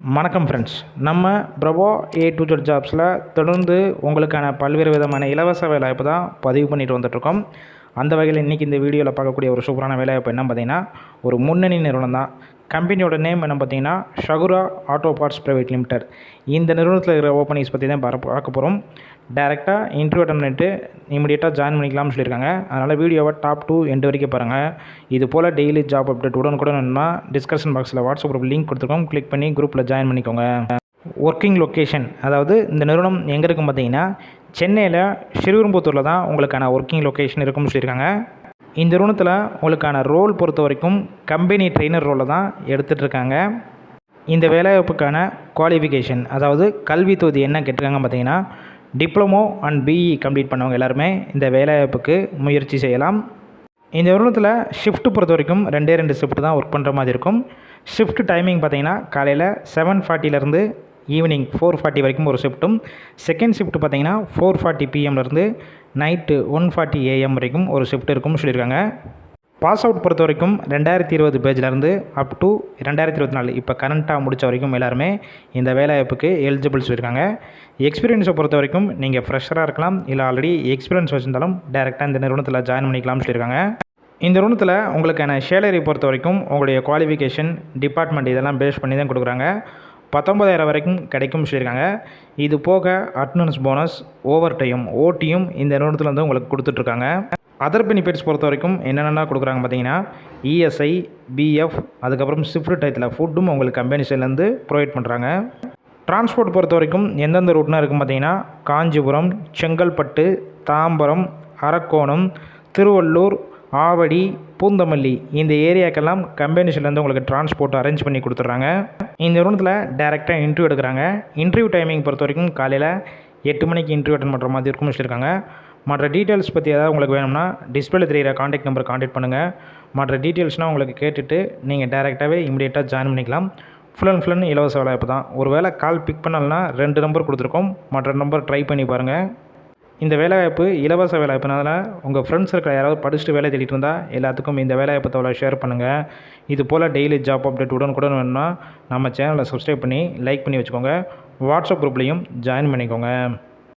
வணக்கம் ஃப்ரெண்ட்ஸ், நம்ம பிரபோ A to Z ஜாப்ஸில் தொடர்ந்து உங்களுக்கான பல்வேறு விதமான இலவச வேலைவாய்ப்பு தான் பதிவு பண்ணிட்டு வந்துட்டுருக்கோம். அந்த வகையில் இன்றைக்கி இந்த வீடியோவில் பார்க்கக்கூடிய ஒரு சூப்பரான வேலைவாய்ப்பு என்ன பார்த்தீங்கன்னா, ஒரு முன்னணி நிறுவனம் தான். கம்பெனியோட நேம் என்ன பார்த்தீங்கன்னா, ஷகுரா ஆட்டோ பார்ட்ஸ் பிரைவேட் லிமிடெட். இந்த நிறுவனத்தில் இருக்கிற ஓப்பனிங்ஸ் பற்றி தான் பார்க்க போகிறோம். டேரெக்டாக இன்டர்வியூ அட்டன் பண்ணிட்டு இமீடியட்டாக ஜாயின் பண்ணிக்கலாம்னு சொல்லியிருக்காங்க. அதனால் வீடியோவை டாப் டு எண்டு வரைக்கும் பாருங்கள். இது போல் டெய்லி ஜாப் அப்டேட் உடனுக்குடன் வேணும்னா டிஸ்கிரிப்ஷன் பாக்ஸில் வாட்ஸ்அப் குரூப் லிங்க் கொடுத்துருக்கோம். கிளிக் பண்ணி குரூப்பில் ஜாயின் பண்ணிக்கோங்க. ஒர்க்கிங் லொக்கேஷன், அதாவது இந்த நிறுவனம் எங்கே இருக்கும் பார்த்தீங்கன்னா, சென்னையில் ஸ்ரீவிரும்புத்தூரில் தான் உங்களுக்கான ஒர்க்கிங் லொக்கேஷன் இருக்கும்னு சொல்லியிருக்காங்க. இந்த நிறுவனத்தில் உங்களுக்கான ரோல் பொறுத்த வரைக்கும் கம்பெனி ட்ரெயினர் ரோலில் தான் எடுத்துகிட்ருக்காங்க. இந்த வேலைவாய்ப்புக்கான குவாலிஃபிகேஷன், அதாவது கல்வி தொகுதி என்ன கேட்டிருக்காங்க பார்த்தீங்கன்னா, டிப்ளமோ அண்ட் பிஇ கம்ப்ளீட் பண்ணவங்க எல்லாருமே இந்த வேலைவாய்ப்புக்கு முயற்சி செய்யலாம். இந்த நிறுவனத்தில் ஷிஃப்ட்டு பொறுத்த வரைக்கும் 2 ஷிஃப்ட் தான் ஒர்க் பண்ணுற மாதிரி இருக்கும். ஷிஃப்ட் டைமிங் பார்த்தீங்கன்னா, காலையில் 7:40 ஈவினிங் 4:40 வரைக்கும் ஒரு ஷிஃப்ட்டும், செகண்ட் ஷிஃப்ட் பார்த்தீங்கன்னா 4:40 PM நைட்டு 1:40 AM வரைக்கும் ஒரு ஷிஃப்ட் இருக்கும்னு சொல்லியிருக்காங்க. பாஸ் அவுட் பொறுத்த வரைக்கும் 2020 பேஜ்லேருந்து அப் டு 2024 இப்போ கரண்ட்டாக முடித்த வரைக்கும் எல்லாருமே இந்த வேலைவாய்ப்புக்கு எலிஜிபிள் சொல்லியிருக்காங்க. எக்ஸ்பீரியன்ஸை பொறுத்த வரைக்கும் நீங்கள் ஃப்ரெஷராக இருக்கலாம், இல்லை ஆல்ரெடி எக்ஸ்பீரியன்ஸ் வச்சுருந்தாலும் டேரெக்டாக இந்த நிறுவனத்தில் ஜாயின் பண்ணிக்கலாம்னு சொல்லியிருக்காங்க. இந்த நிறுவனத்தில் உங்களுக்கான சேலரி பொறுத்த வரைக்கும் உங்களுடைய குவாலிஃபிகேஷன், டிபார்ட்மெண்ட் இதெல்லாம் பேஸ் பண்ணி தான் கொடுக்குறாங்க. 19,000 வரைக்கும் கிடைக்கும் சொல்லியிருக்காங்க. இது போக அட்டனன்ஸ் போனஸ், ஓவர் டைம், ஓடியும் இந்த நிறுவனத்தில் வந்து உங்களுக்கு கொடுத்துட்ருக்காங்க. அதர் பெனிஃபிட்ஸ் பொறுத்த வரைக்கும் என்னென்ன கொடுக்குறாங்க பார்த்தீங்கன்னா, இஎஸ்ஐ, பிஎஃப், அதுக்கப்புறம் ஷிஃப்ட் டயத்தில் ஃபுட்டும் உங்களுக்கு கம்பெனி சைட்லேருந்து ப்ரொவைட் பண்ணுறாங்க. டிரான்ஸ்போர்ட் பொறுத்த வரைக்கும் எந்தெந்த ரூட்னா இருக்கும் பார்த்தீங்கன்னா, காஞ்சிபுரம், செங்கல்பட்டு, தாம்பரம், அரக்கோணம், திருவள்ளூர், ஆவடி, பூந்தமல்லி இந்த ஏரியாக்கெல்லாம் கம்பெனி சைட்லேருந்து உங்களுக்கு டிரான்ஸ்போர்ட் அரேஞ்ச் பண்ணி கொடுத்துட்றாங்க. இந்த நிறுவனத்தில் டேரெக்டாக இன்டர்வியூ எடுக்கிறாங்க. இன்டர்வியூ டைமிங் பொறுத்த வரைக்கும் காலையில் 8 மணிக்கு இன்டர்வியூ அட்டன் பண்ணுற மாதிரி இருக்கும்னு சொல்லியிருக்காங்க. மற்ற டீட்டெயில்ஸ் பற்றி ஏதாவது உங்களுக்கு வேணும்னா டிஸ்பிளே தெரிகிற காண்டாக்ட் நம்பர் காண்டாக்ட் பண்ணுங்கள். மற்ற டீட்டெயில்ஸ்னால் உங்களுக்கு கேட்டுட்டு நீங்கள் டேரெக்டாகவே இமீடியட்டாக ஜாயின் பண்ணிக்கலாம். ஃபுல் அண்ட் இலவச வேலைவாய்ப்பு தான். ஒரு வேளை கால் பிக் பண்ணலன்னா 2 நம்பர் கொடுத்துருக்கோம், மற்ற நம்பர் ட்ரை பண்ணி பாருங்கள். இந்த வேலைவாய்ப்பு இலவச வேலைவாய்ப்புனால உங்கள் ஃப்ரெண்ட்ஸ் இருக்கிற யாராவது படிச்சுட்டு வேலை தேடிட்டு இருந்தால் எல்லாத்துக்கும் இந்த வேலைவாய்ப்பு தகவலை ஷேர் பண்ணுங்கள். இது போல் டெய்லி ஜாப் அப்டேட் உடனுக்குடன் வேணும்னா நம்ம சேனலை சப்ஸ்கிரைப் பண்ணி லைக் பண்ணி வச்சுக்கோங்க. வாட்ஸ்அப் குரூப்லேயும் ஜாயின் பண்ணிக்கோங்க.